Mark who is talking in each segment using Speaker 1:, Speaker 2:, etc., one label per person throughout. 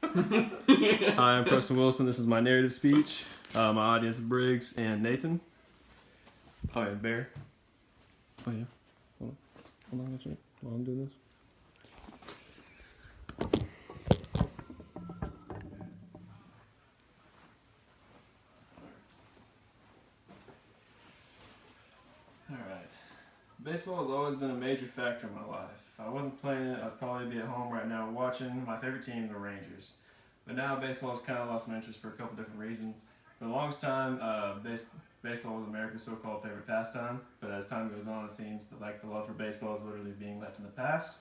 Speaker 1: Hi, I'm Preston Wilson. This is my narrative speech. My audience is Briggs and Nathan. Oh, yeah, Bear. Oh, yeah. Hold on, that's right. While I'm doing this. Alright. Baseball has always been a major factor in my life. If I wasn't playing it, I'd probably be at home right now watching my favorite team, the Rangers. But now baseball has kind of lost my interest for a couple different reasons. For the longest time, baseball was America's so-called favorite pastime, but as time goes on, it seems that like the love for baseball is literally being left in the past.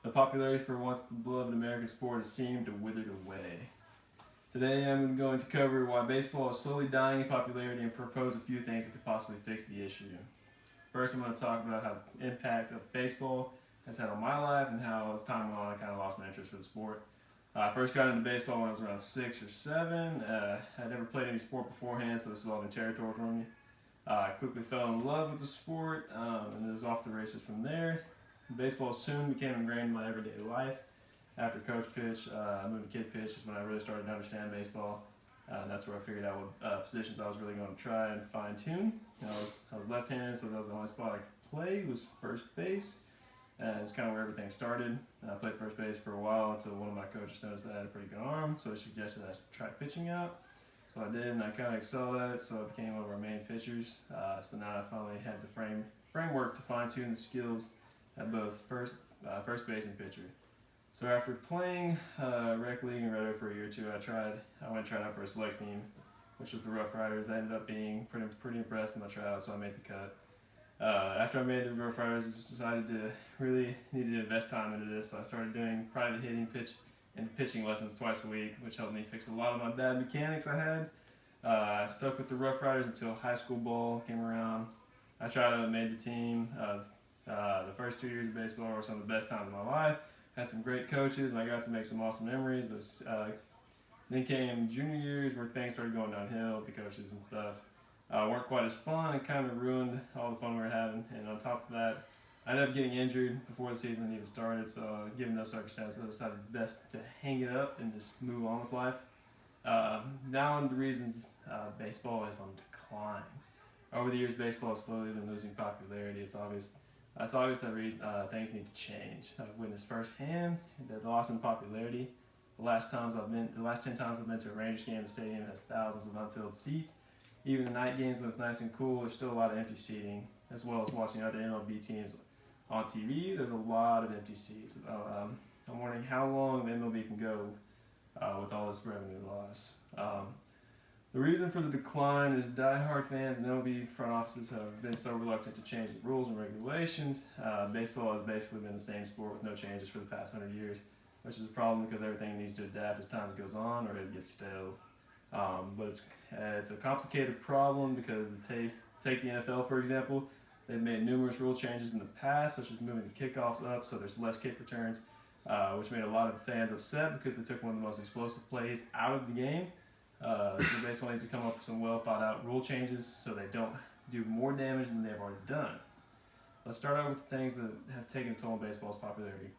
Speaker 1: The popularity for once beloved American sport has seemed to wither away. Today I'm going to cover why baseball is slowly dying in popularity and propose a few things that could possibly fix the issue. First, I'm going to talk about how the impact of baseball has had on my life and how as time went on I kind of lost my interest for the sport. I first got into baseball when I was around 6 or 7. I'd never played any sport beforehand, so this was all new territory for me. I quickly fell in love with the sport, and it was off the races from there. Baseball soon became ingrained in my everyday life. After coach pitch, I moved to kid pitch is when I really started to understand baseball. And that's where I figured out what positions I was really going to try and fine tune. I was left-handed, so that was the only spot I could play was first base. And it's kind of where everything started. I played first base for a while until one of my coaches noticed that I had a pretty good arm, so he suggested I try pitching out. So I did, and I kind of excelled at it, so I became one of our main pitchers. So now I finally had the framework to fine-tune the skills at both first base and pitcher. So after playing rec league and Red for a year or two, I went and tried out for a select team, which was the Rough Riders. I ended up being pretty impressed in my tryout, so I made the cut. After I made the Rough Riders, I decided to really need to invest time into this, so I started doing private hitting and pitching lessons twice a week, which helped me fix a lot of my bad mechanics I had. I stuck with the Rough Riders until high school ball came around. I tried out and made the team. The first 2 years of baseball were some of the best times of my life. Had some great coaches, and I got to make some awesome memories. But then came junior years where things started going downhill with the coaches and stuff. Weren't quite as fun and kind of ruined all the fun we were having. And on top of that, I ended up getting injured before the season even started. So given those circumstances, I decided best to hang it up and just move on with life. Now on the reasons baseball is on decline. Over the years, baseball has slowly been losing popularity. It's obvious that things need to change. I've witnessed firsthand the loss in popularity. The last 10 times I've been to a Rangers game, the stadium has thousands of unfilled seats. Even the night games when it's nice and cool, there's still a lot of empty seating, as well as watching other MLB teams on TV. There's a lot of empty seats. I'm wondering how long the MLB can go with all this revenue loss. The reason for the decline is diehard fans and MLB front offices have been so reluctant to change the rules and regulations. Baseball has basically been the same sport with no changes for the past 100 years, which is a problem because everything needs to adapt as time goes on or it gets stale. But it's a complicated problem because take the NFL for example. They've made numerous rule changes in the past, such as moving the kickoffs up so there's less kick returns, which made a lot of fans upset because they took one of the most explosive plays out of the game. So baseball needs to come up with some well thought out rule changes so they don't do more damage than they've already done. Let's start out with the things that have taken a toll on baseball's popularity.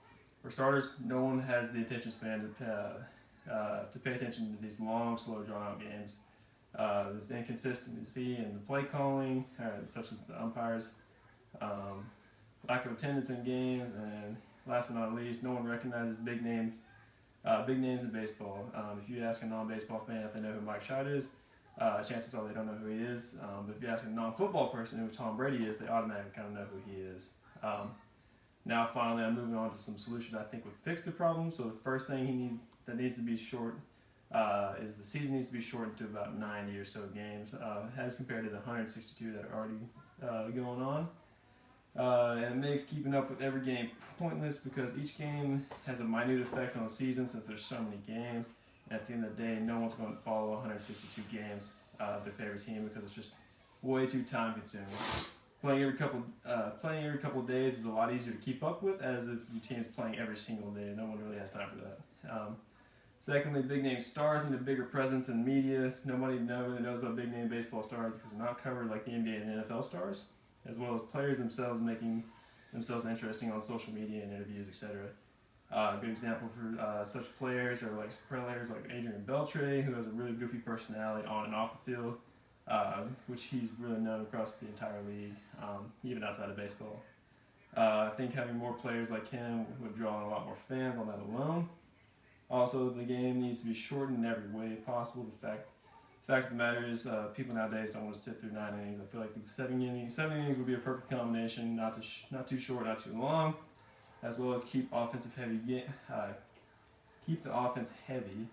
Speaker 1: For starters, no one has the attention span to pay attention to these long, slow, drawn-out games. There's inconsistency in the play calling, such as the umpires, lack of attendance in games, and last but not least, no one recognizes big names in baseball. If you ask a non-baseball fan if they know who Mike Trout is, chances are they don't know who he is. But if you ask a non-football person who Tom Brady is, they automatically kind of know who he is. Now, finally, I'm moving on to some solutions I think would fix the problem. So the first thing that needs to be short is the season needs to be shortened to about 90 or so games, as compared to the 162 that are already going on. And it makes keeping up with every game pointless because each game has a minute effect on the season since there's so many games. And at the end of the day, no one's going to follow 162 games of their favorite team because it's just way too time consuming. Playing every couple of days is a lot easier to keep up with, as if your team's playing every single day. No one really has time for that. Secondly, big name stars need a bigger presence in media. Nobody really knows about big name baseball stars because they're not covered like the NBA and NFL stars, as well as players themselves making themselves interesting on social media and interviews, etc. A good example for such players are like Adrian Beltre, who has a really goofy personality on and off the field, which he's really known across the entire league, even outside of baseball. I think having more players like him would draw in a lot more fans on that alone. Also, the game needs to be shortened in every way possible. The fact of the matter is, people nowadays don't want to sit through 9 innings. I feel like the 7 innings would be a perfect combination, not too short, not too long, as well as keep the offense heavy,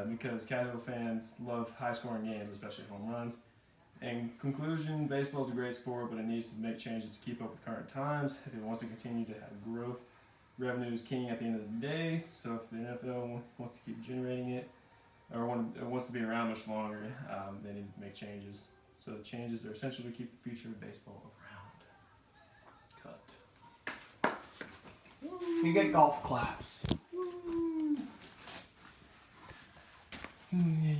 Speaker 1: because casual fans love high-scoring games, especially home runs. In conclusion, baseball is a great sport, but it needs to make changes to keep up with current times if it wants to continue to have growth. Revenue is king at the end of the day, so if the NFL wants to keep generating it, or wants to be around much longer, they need to make changes. So the changes are essential to keep the future of baseball around. Cut.
Speaker 2: You get golf claps.
Speaker 1: Yeah.